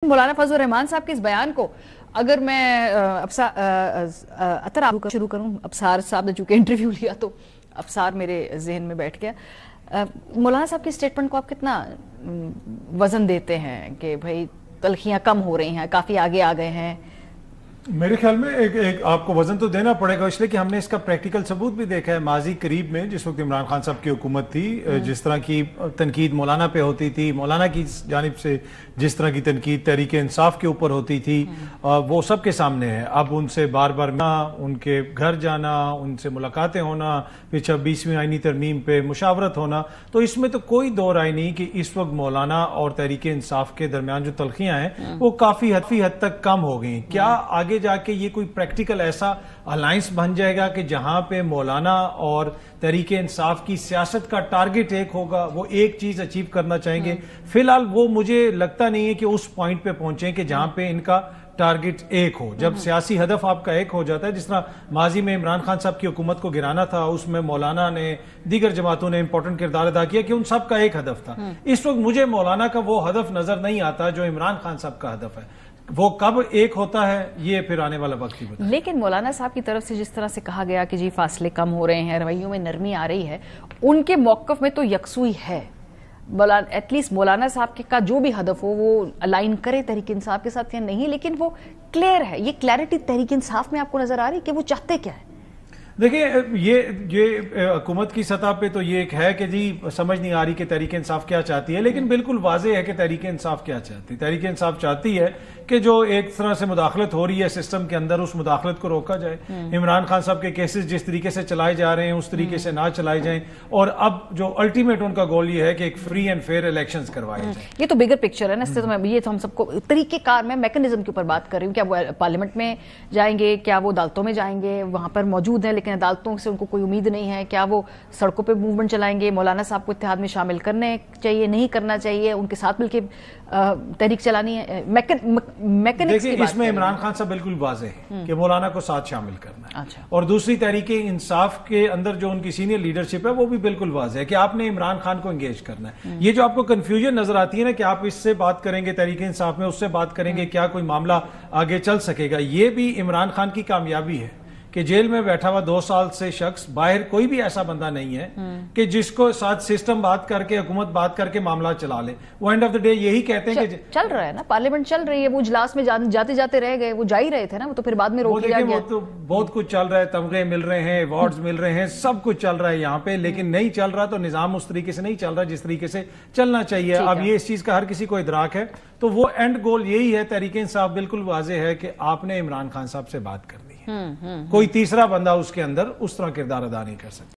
مولانا فضل الرحمان صاحب کے اس بیان کو اگر میں شروع کروں، ابصار صاحب نے چونکہ انٹرویو لیا تو ابصار میرے ذہن میں بیٹھ گیا۔ مولانا صاحب کی سٹیٹمنٹ کو آپ کتنا وزن دیتے ہیں کہ بھائی تلخیاں کم ہو رہی ہیں، کافی آگے آ گئے ہیں؟ میرے خیال میں ایک آپ کو وزن تو دینا پڑے گا، اس لیے کہ ہم نے اس کا پریکٹیکل ثبوت بھی دیکھا ہے۔ ماضی قریب میں جس وقت عمران خان صاحب کی حکومت تھی، جس طرح کی تنقید مولانا پہ ہوتی تھی، مولانا کی جانب سے جس طرح کی تنقید تحریک انصاف کے اوپر ہوتی تھی، وہ سب کے سامنے ہے۔ اب ان سے بار بار ان کے گھر جانا، ان سے ملاقاتیں ہونا، پھر 26ویں آئینی ترمیم پہ مشاورت ہونا، تو اس میں تو کوئی دو رائے نہیں کہ اس وقت مولانا اور تحریک انصاف کے درمیان جو تلخیاں ہیں وہ کافی حد تک کم ہو گئی۔ کیا آگے جا کے یہ کوئی پریکٹیکل ایسا الائنس بن جائے گا کہ جہاں پہ مولانا اور تحریک انصاف کی سیاست کا ٹارگٹ ایک ہوگا، وہ ایک چیز اچیو کرنا چاہیں گے؟ فی الحال وہ مجھے لگتا نہیں ہے کہ اس پوائنٹ پہ پہنچیں کہ جہاں پہ ان کا ٹارگٹ ایک ہو۔ جب سیاسی ہدف آپ کا ایک ہو جاتا ہے، جس طرح ماضی میں عمران خان صاحب کی حکومت کو گرانا تھا، اس میں مولانا نے، دیگر جماعتوں نے امپورٹنٹ کردار ادا کیا کہ ان سب کا ایک ہدف تھا۔ اس وقت مجھے مولانا کا وہ ہدف نظر نہیں آتا جو عمران خان صاحب کا ہدف ہے۔ وہ کب ایک ہوتا ہے یہ پھر آنے والا وقت ہی بتا۔ لیکن مولانا صاحب کی طرف سے جس طرح سے کہا گیا کہ جی فاصلے کم ہو رہے ہیں، رویوں میں نرمی آ رہی ہے، ان کے موقف میں تو یکسوئی ہے۔ ایٹ لیسٹ مولانا صاحب کا جو بھی ہدف ہو وہ الائن کرے تحریک انصاف کے ساتھ یا نہیں، لیکن وہ کلیئر ہے۔ یہ کلیئرٹی تحریک انصاف میں آپ کو نظر آ رہی ہے کہ وہ چاہتے کیا ہے؟ دیکھیں، یہ حکومت کی سطح پہ تو یہ ایک ہے کہ جی سمجھ نہیں آ رہی کہ تحریک انصاف کیا چاہتی ہے، لیکن بالکل واضح ہے کہ تحریک انصاف کیا چاہتی ہے۔ تحریک انصاف چاہتی ہے کہ جو ایک طرح سے مداخلت ہو رہی ہے سسٹم کے اندر، اس مداخلت کو روکا جائے۔ عمران خان صاحب کے کیسز جس طریقے سے چلائے جا رہے ہیں اس طریقے سے نہ چلائے جائیں، اور اب جو الٹیمیٹ ان کا گول یہ ہے کہ ایک فری اینڈ فیئر الیکشنز کروائے جائیں۔ یہ تو بگر پکچر ہے نا، اس سے یہ تو ہم سب کو طریقہ کار میں میکنزم کے اوپر بات کر رہی ہوں۔ کیا وہ پارلیمنٹ میں جائیں گے؟ کیا وہ عدالتوں میں جائیں گے؟ وہاں پر موجود ہیں لیکن عدالتوں سے ان کو کوئی امید نہیں ہے۔ کیا وہ سڑکوں پہ موومنٹ چلائیں گے؟ مولانا صاحب کو اتحاد میں شامل کرنے چاہیے، نہیں کرنا چاہیے؟ ان کے ساتھ مل کے تحریک چلانی ہے؟ دیکھیں، اس میں عمران خان صاحب بالکل واضح ہے کہ مولانا کو ساتھ شامل کرنا ہے، اور دوسری تحریک انصاف کے اندر جو ان کی سینئر لیڈرشپ ہے وہ بھی بالکل واضح ہے کہ آپ نے عمران خان کو انگیج کرنا ہے۔ یہ جو آپ کو کنفیوژن نظر آتی ہے نا کہ آپ اس سے بات کریں گے تحریک انصاف میں، اس سے بات کریں گے، کیا کوئی معاملہ آگے چل سکے گا؟ یہ بھی عمران خان کی کامیابی ہے کہ جیل میں بیٹھا ہوا 2 سال سے شخص، باہر کوئی بھی ایسا بندہ نہیں ہے کہ جس کو ساتھ سسٹم بات کر کے، حکومت بات کر کے معاملہ چلا لے۔ وہ اینڈ آف دا ڈے یہی کہتے ہیں کہ چل رہا ہے نا، پارلیمنٹ چل رہی ہے، وہ اجلاس میں جاتے جاتے رہ گئے، وہ جا ہی رہے تھے نا، وہ تو پھر بعد میں روک لیا گیا۔ وہ تو بہت کچھ چل رہا ہے، تمغے مل رہے ہیں، ایوارڈز مل رہے ہیں، سب کچھ چل رہا ہے یہاں پہ، لیکن نہیں چل رہا تو نظام اس طریقے سے نہیں چل رہا جس طریقے سے چلنا چاہیے۔ اب یہ اس چیز کا ہر کسی کو ادراک ہے، تو وہ اینڈ گول یہی ہے۔ تحریک انصاف بالکل واضح ہے کہ آپ نے عمران خان صاحب سے بات کرنی ہے، کوئی تیسرا بندہ اس کے اندر اس طرح کردار ادا نہیں کر سکتا۔